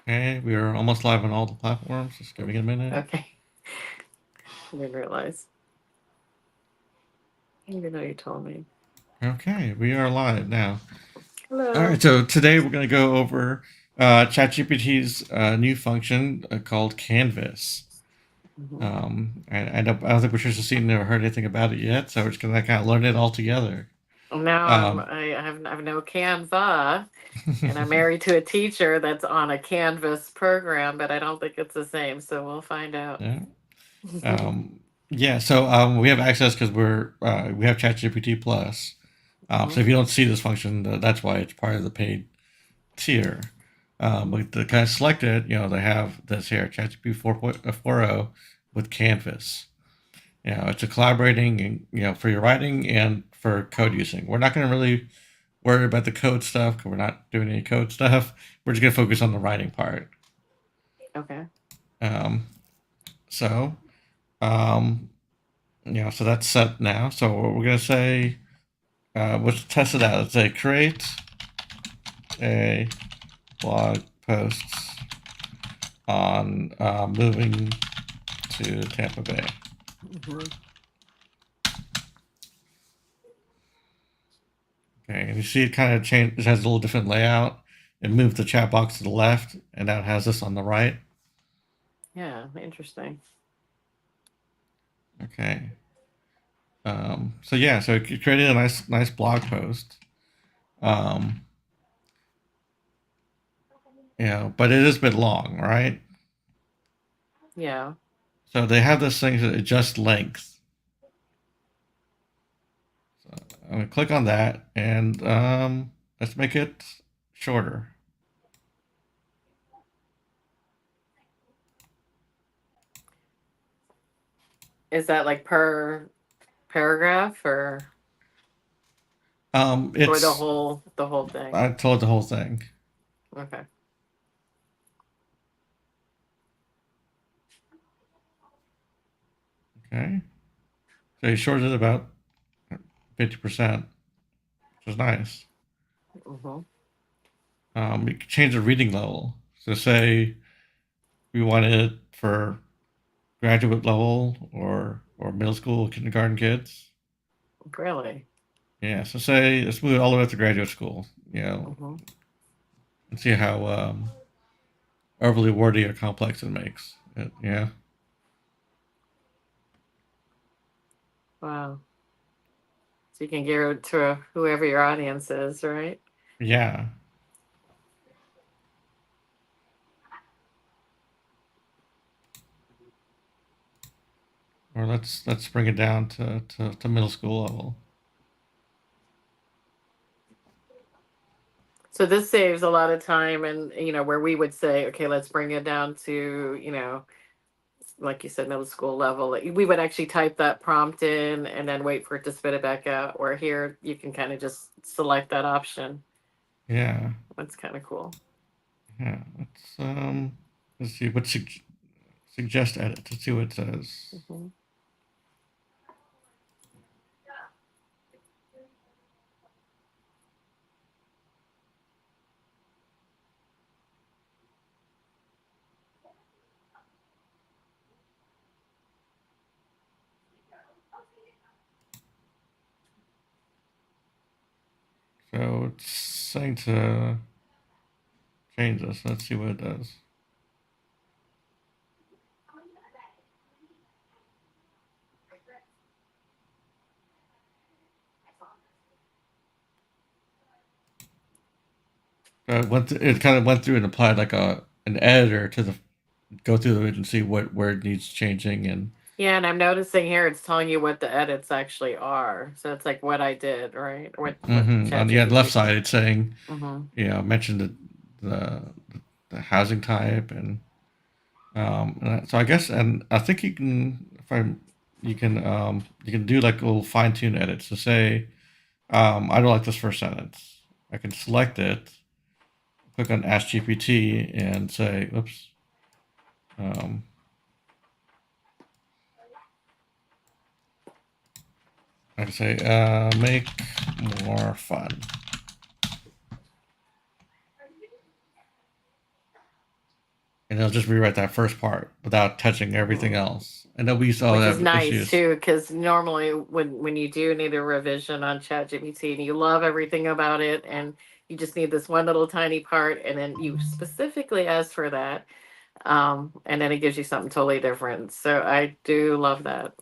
Okay, we are almost live on all the platforms. Just give me a minute. Okay. I didn't realize. Even though you told me. Okay, we are live now. All Hello. right, so today we're going to go over ChatGPT's new function called Canvas. Hmm. I don't think Patricia's seen or heard anything about it yet, so we're just going to kind of learn it all together. Now Um, I have no Canva, and I'm married to a teacher that's on a Canvas program, but I don't think it's the same. So we'll find out. yeah. Um, yeah, so we have access because we have ChatGPT Plus. So Hmm. if you don't see this function, that's why it's part of the paid tier. But to kind of select it, they have this here, ChatGPT 4.40 with Canvas. It's a collaborating, for your writing and for code using. We're not going to really worry about the code stuff because we're not doing any code stuff. We're just going to focus on the writing part. Okay. Um, so, um, so that's set now. So what we're going to say, let's test it out. Let's say create a blog post on moving to Tampa Bay. Hmm. Okay, and you see it kind of change. It has a little different layout. It moved the chat box to the left, and now it has this on the right. Yeah. Interesting. Okay. So yeah, so it created a nice blog post. Um, but it is a bit long, right? Yeah. So they have this thing to adjust length. So I'm gonna click on that, and let's make it shorter. Is that like per paragraph or the It's whole thing? I told the whole thing. Okay. Okay, so he shortened it about 50%, which is nice. Hmm. We can change the reading level. So say we wanted it for graduate level or middle school, kindergarten kids. Really? Yeah. So say let's move it all the way up to graduate school. Hmm. And see how overly wordy or complex it makes. Yeah. Wow. So you can give it to whoever your audience is, right? Yeah. Or let's bring it down to middle school level. So this saves a lot of time, and where we would say, okay, let's bring it down to, like you said, middle school level. We would actually type that prompt in and then wait for it to spit it back out. Where here you can kind of just select that option. Yeah. That's kind of cool. Yeah. Let's see what suggest edit. Let's see what it says. Hmm. So it's saying to change this. Let's see what it does. It kind of went through and applied like an editor to the go through it and see what where it needs changing and Yeah, and I'm noticing here it's telling you what the edits actually are. So it's like what I did, right? What on the left ChatGPT side did. it's saying Mm-hmm. mention the the housing type and so I guess and I think you can if I you can do like a little fine tune edits to say I don't like this first sentence. I can select it, click on Ask GPT and say oops. Um, I can say make more fun. and it'll just rewrite that first part without touching everything Mhm. else. And then we used to all Which is have nice issues. too, because normally when you do need a revision on ChatGPT and you love everything about it, and you just need this one little tiny part, and then you specifically ask for that, and then it gives you something totally different. So I do love that.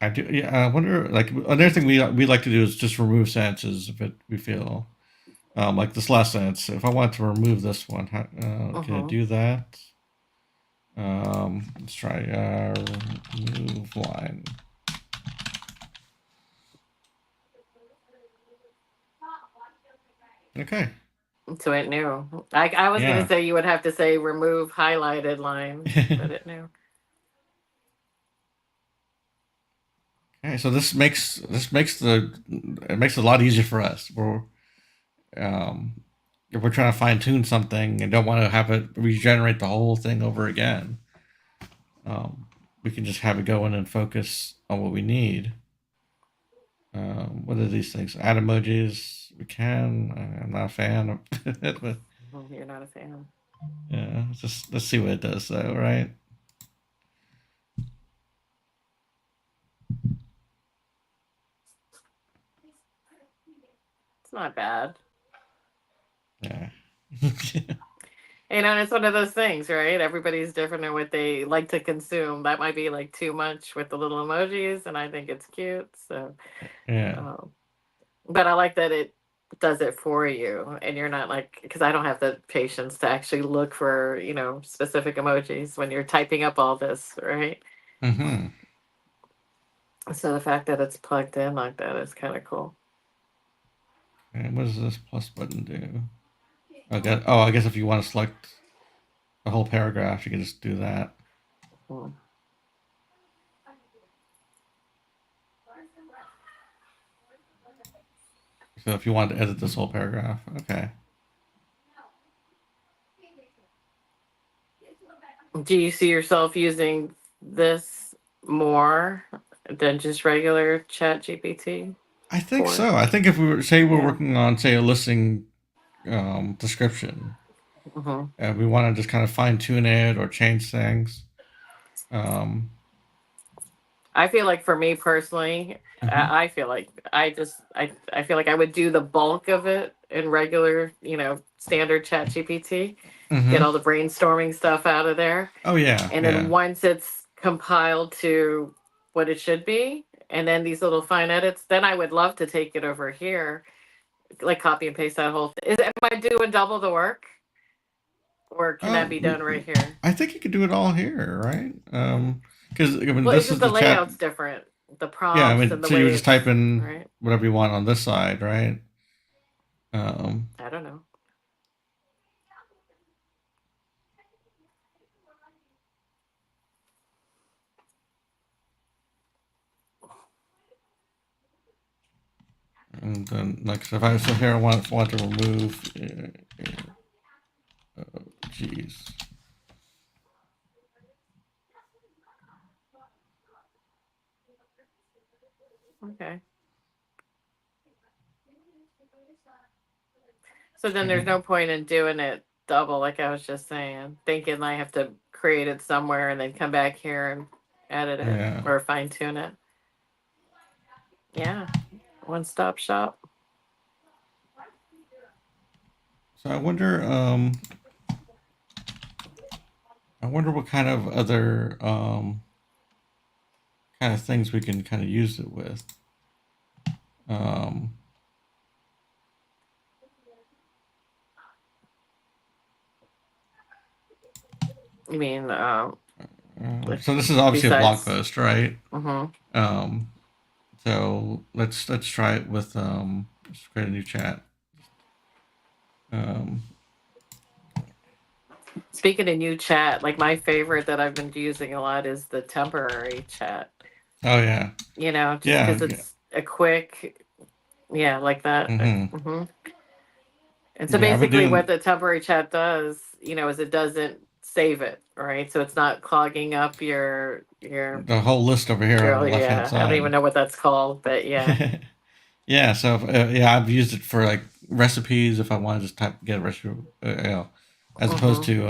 I do. Yeah, I wonder. Like another thing we like to do is just remove sentences if it we feel like this last sentence. If I want to remove this one, can I Hmm. do that? Let's try remove line. Okay. So it knew. I was gonna Yeah. say you would have to say remove highlighted lines, but it knew. Okay. So this makes the it makes it a lot easier for us. Um, if we're trying to fine tune something and don't want to have it regenerate the whole thing over again, um, we can just have it go in and focus on what we need. What are these things? Add emojis. We can. I'm not a fan of it, but You're not a fan. yeah, let's see what it does though, right? It's not bad. Yeah. And it's one of those things, right? Everybody's different in what they like to consume. That might be like too much with the little emojis, and I think it's cute. So, Yeah. um, but I like that it does it for you, and you're not like, because I don't have the patience to actually look for specific emojis when you're typing up all this, right? Mm-hmm. So the fact that it's plugged in like that is kind of cool. And what does this plus button do? I guess if you want to select the whole paragraph, you can just do that. Mm. So if you want to edit this whole paragraph, okay. Do you see yourself using this more than just regular Chat GPT I think for it? so. I think if we were say we're Yeah. working on say a listing description, Hmm. and we want to just kind of fine tune it or change things. Um, I feel like for me personally, mhm, I feel like I feel like I would do the bulk of it in regular, standard Chat GPT, get mhm. all the brainstorming stuff out of there. Oh yeah, And then yeah. once it's compiled to what it should be, and then these little fine edits, then I would love to take it over here, like copy and paste that whole thing. Am I doing double the work? Or can that be done right here? I think you could do it all here, right? Because I mean, Well, it's this just is the the chat. layout's different. The Yeah, I prompts mean, and the so you would way just type it's in right. whatever you want on this side, right? Um, I don't know. and then like so if I so here I want to remove. Geez. Okay. So then there's Okay. no point in doing it double, like I was just saying, thinking I have to create it somewhere and then come back here and edit it Yeah. or fine tune it. Yeah. One stop shop. So I wonder what kind of other kind of things we can kind of use it with. Um, You mean, like so this is obviously a blog besides? post, right? Hmm. Um, so let's try it with let's create a new chat. Um, Speaking of new chat, like my favorite that I've been using a lot is the temporary chat. oh yeah, Just yeah, because yeah. it's a quick, yeah, like that. Mm-hmm. And so Yeah, I've been basically, what doing the temporary chat does, is it doesn't save it, right? So it's not clogging up the whole list over here on the left hand yeah. I don't even side. know what that's called, but yeah. Yeah, so yeah, I've used it for like recipes if I want to just type get a recipe, as opposed Hmm. to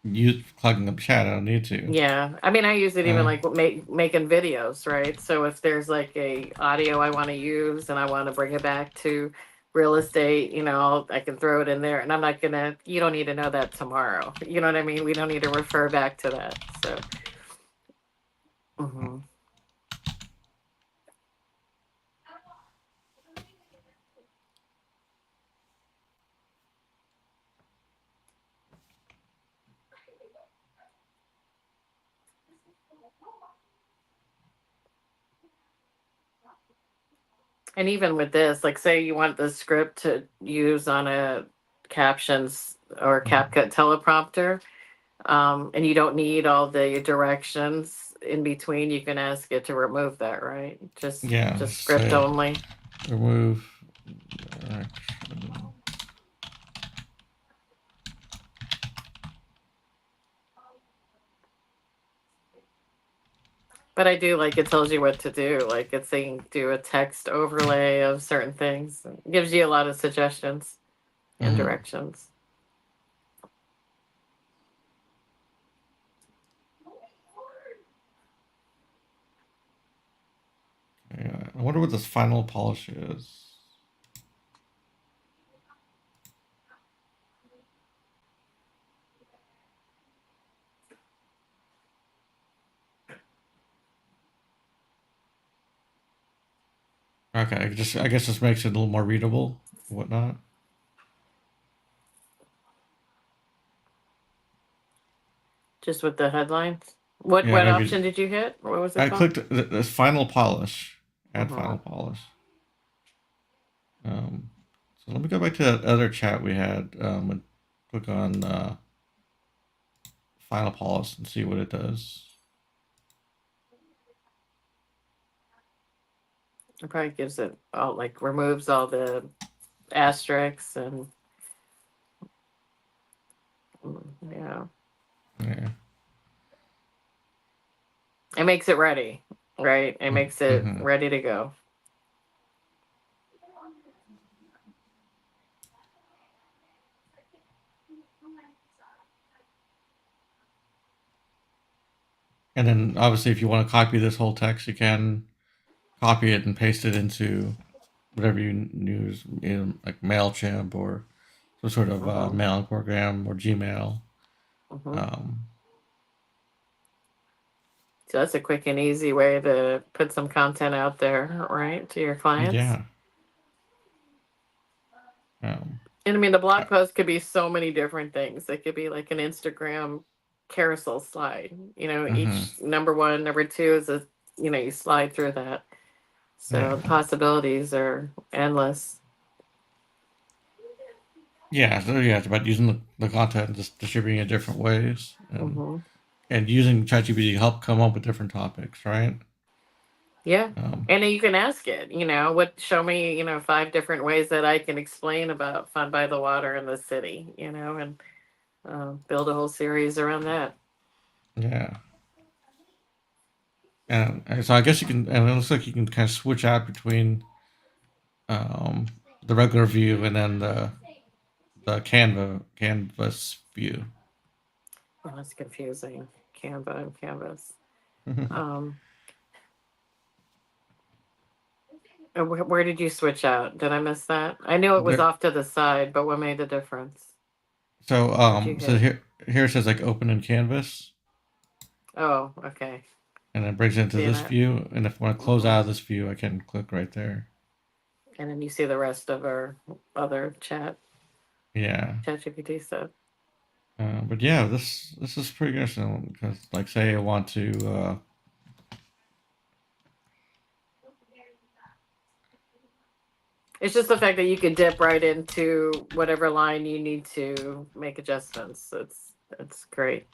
use clogging up chat. I don't need to. Yeah, I mean, I use it even Uh, like making videos, right? So if there's like a audio I want to use and I want to bring it back to real estate, I can throw it in there, and I'm not gonna. You don't need to know that tomorrow. You know what I mean? We don't need to refer back to that. So, mhm. And even with this, like, say you want the script to use on a captions or mhm. CapCut teleprompter, and you don't need all the directions in between, you can ask it to remove that, right? Just Yeah, just just script say only. remove direction. But I do like it tells you what to do. Like it's saying do a text overlay of certain things. It gives you a lot of suggestions and Mm-hmm. directions. Yeah, I wonder what this final polish is. Okay, I guess this makes it a little more readable, whatnot. Just with the headlines. What Yeah, what maybe option did you hit? What was it I called? clicked this final polish, add Hmm. final polish. Um, so let me go back to that other chat we had. And click on final polish and see what it does. It probably gives it all like removes all the asterisks and yeah. Yeah. It makes it ready, right? It makes it Mm-hmm. ready to go. And then obviously, if you want to copy this whole text, you can copy it and paste it into whatever you use, like Mailchimp or some sort of Hmm. mailing program or Gmail. Hmm. Um, So that's a quick and easy way to put some content out there, right, to your clients. yeah. Um, And I mean, the uh, blog post could be so many different things. It could be like an Instagram carousel slide. mhm. Each number one, number two is you slide through that. So Yeah. the possibilities are endless. Yeah. So yeah, it's about using the content and just distributing it different ways Hmm. and using ChatGPT to help come up with different topics, right? Yeah. Um, And then you can ask it, show me, 5 different ways that I can explain about Fun by the Water in the city, and build a whole series around that. yeah. And so I guess you can, and it looks like you can kind of switch out between um, the regular view and then the canvas view. Well, that's confusing. Canva and Canvas. Um, where did you switch out? Did I miss that? I knew it was There, off to the side, but what made the difference? Where'd you so hit? here it says like open in canvas, Oh, okay. and it brings it into Seeing this it. view. And if I want to close Hmm. out of this view, I can click right there. And then you see the rest of our other Yeah. chat GPT stuff. But yeah, this is pretty good because, like, say I want to, It's just the fact that you could dip right into whatever line you need to make adjustments. It's great.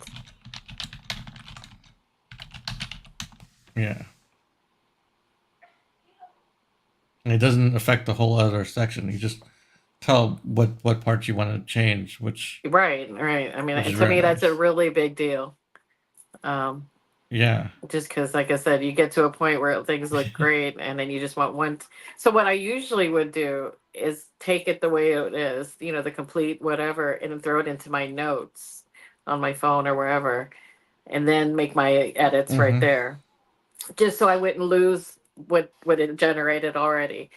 yeah, and it doesn't affect the whole other section. You just tell what parts you want to change, Right, right. I which mean, is to very me, that's a nice. really big deal. Um, Yeah. just because, like I said, you get to a point where things look great, and then you just want one. So what I usually would do is take it the way it is, the complete whatever, and then throw it into my notes on my phone or wherever, and then make my edits right Mm-hmm. there, just so I wouldn't lose what it generated already.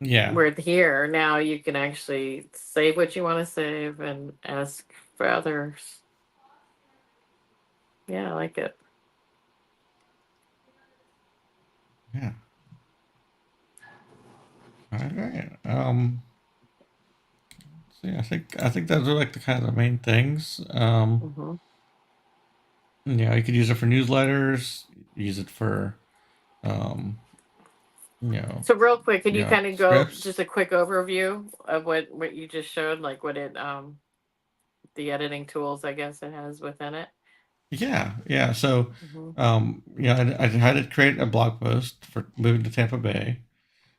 Yeah. Where here now you can actually save what you want to save and ask for others. Yeah, I like it. Yeah. All right. So yeah, I think those are like the kind of the main things. Hmm. You could use it for newsletters. Use it for um, you know, So real quick, can you kind of go scripts. just a quick overview of what you just showed, like what it the editing tools I guess it has within it. Yeah, yeah. So, Hmm. I had to create a blog post for moving to Tampa Bay,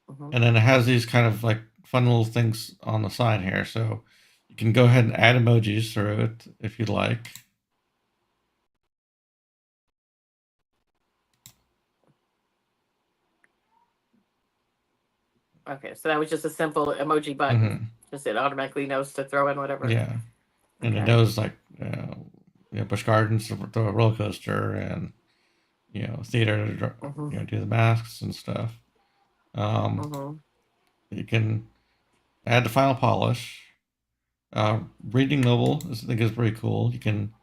Hmm. and then it has these kind of like fun little things on the side here. So you can go ahead and add emojis through it if you'd like. Okay, so that was just a simple emoji button. Hmm. Just it automatically knows to throw in whatever. Yeah, and it Okay. knows like Busch Gardens to throw a roller coaster, and theater to Hmm. do the masks and stuff. Um, Hmm. you can add the final polish. Reading level I think is pretty cool. You can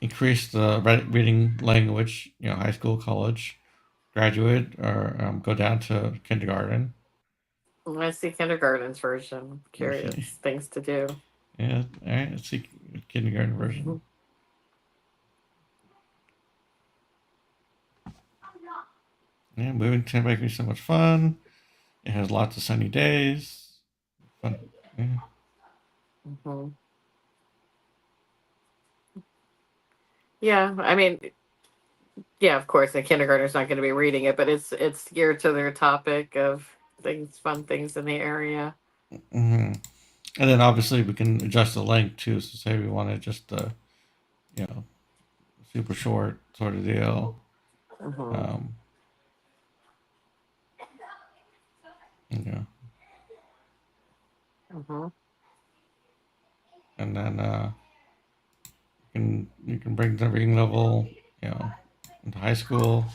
increase the reading language, high school, college, graduate, or go down to kindergarten. I see kindergarten's version. Okay. Curious things to do. Yeah, all right, let's see kindergarten Hmm. version. Yeah, moving to make me so much fun. It has lots of sunny days. Fun. Yeah. Hmm. Yeah, I mean, yeah, of course, a kindergartner's not going to be reading it, but it's geared to their topic of things, fun things in the area. Hmm. And then obviously we can adjust the length too. So say we wanted just you know, super short sort of deal. Hmm. Um, yeah. Hmm. And then you can bring the reading level, into high school.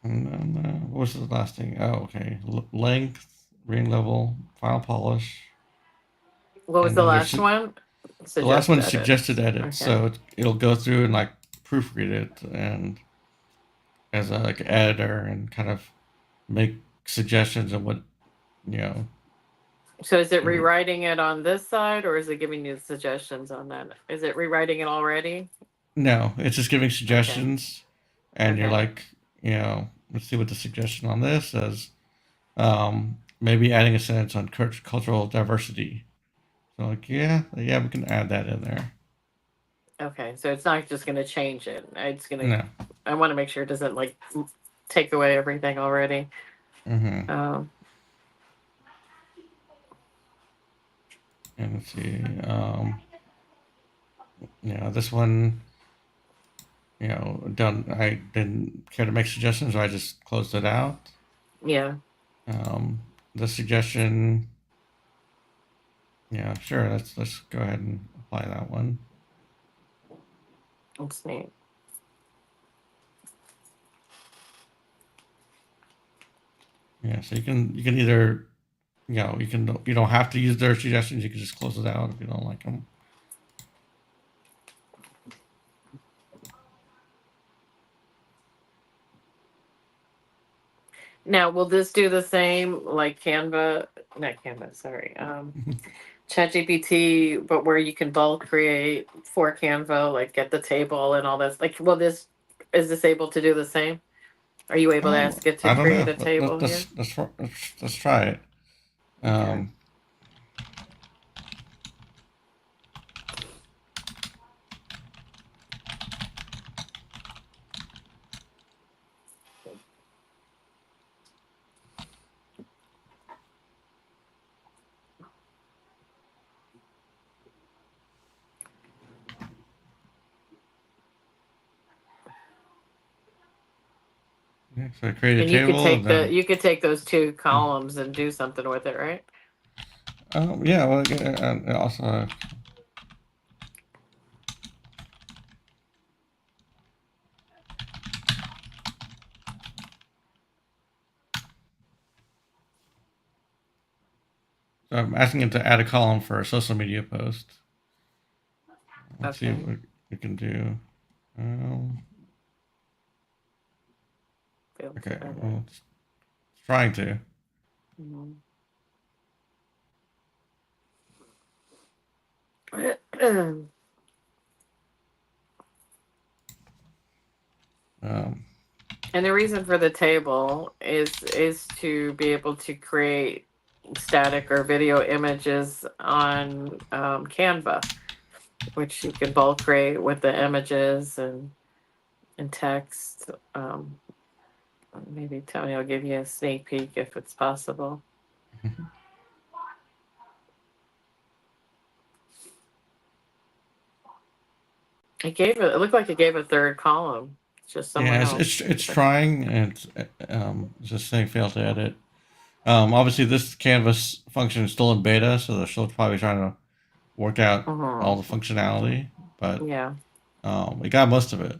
And then what was the last thing? Oh, okay. Length, reading level, final polish, What was and the then last one? the last Suggest one is suggested edits. edits. Okay. So it'll go through and like proofread it and as a like editor and kind of make suggestions of what you know. So is it It would, rewriting it on this side, or is it giving you suggestions on that? Is it rewriting it already? no, it's just giving Okay. suggestions, and you're Okay. like, let's see what the suggestion on this is. Maybe adding a sentence on cultural diversity. So like, yeah, we can add that in there. Okay. So it's not just going to change it. It's going to. No. I want to make sure it doesn't like take away everything already. Mm-hmm. Um, And let's see. This one, done. I didn't care to make suggestions, so I just closed it out. yeah, Um, the suggestion, yeah, sure. Let's go ahead and apply that one. that's neat. Yeah, so you can either you don't have to use their suggestions. You can just close it out if you don't like them. Now, will this do the same like Canva? Not Canva. Sorry. ChatGPT, but where you can bulk create for Canva, like get the table and all this. Like, will this is this able to do the same? Are you able to ask it to I don't create know. a table here? Let's try it. Okay. Um, Yeah, so create a And you could table and take then those two columns and do something with it, right? yeah, well, yeah, and also so I'm asking it to add a column for a social media post. Let's see Okay. what we can do. Um, Fail okay, to edit. well, it's trying to. Mhm. Um, And the reason for the table is to be able to create static or video images on Canva, which you can bulk create with the images and text. Maybe Tony will give you a sneak peek if it's possible. It looked like it gave a third column just yeah, somewhere else. it's trying and it's just saying fail to edit. Obviously, this canvas function is still in beta, so they're still probably trying to work out all the Mhm. functionality, but Yeah. we got most of it.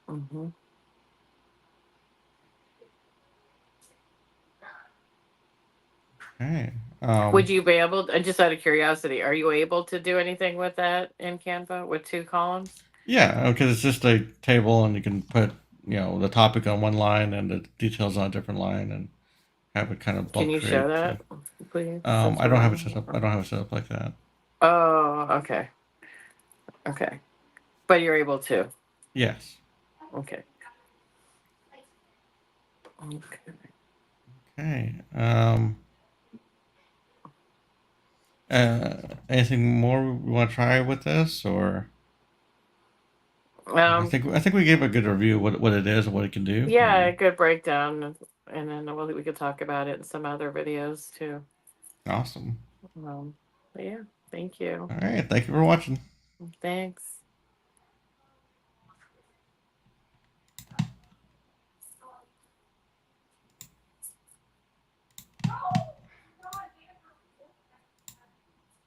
Hmm. Okay. Would you be able, just out of curiosity, are you able to do anything with that in Canva with two columns? Yeah, because it's just a table, and you can put the topic on one line and the details on a different line, and have it kind of Can bulk you show create. So, that, please, since I we're don't have it set up. I on? don't have it set up like that. Oh, okay. Okay. But you're able to. Yes. Okay. Okay. Okay. Anything more we want to try with this, or Um, I think we gave a good review of what it is and what it can do. I yeah, a mean, good breakdown, and then we could talk about it in some other videos too. awesome. Um, but yeah, thank you. All right. Thank you for watching. Thanks.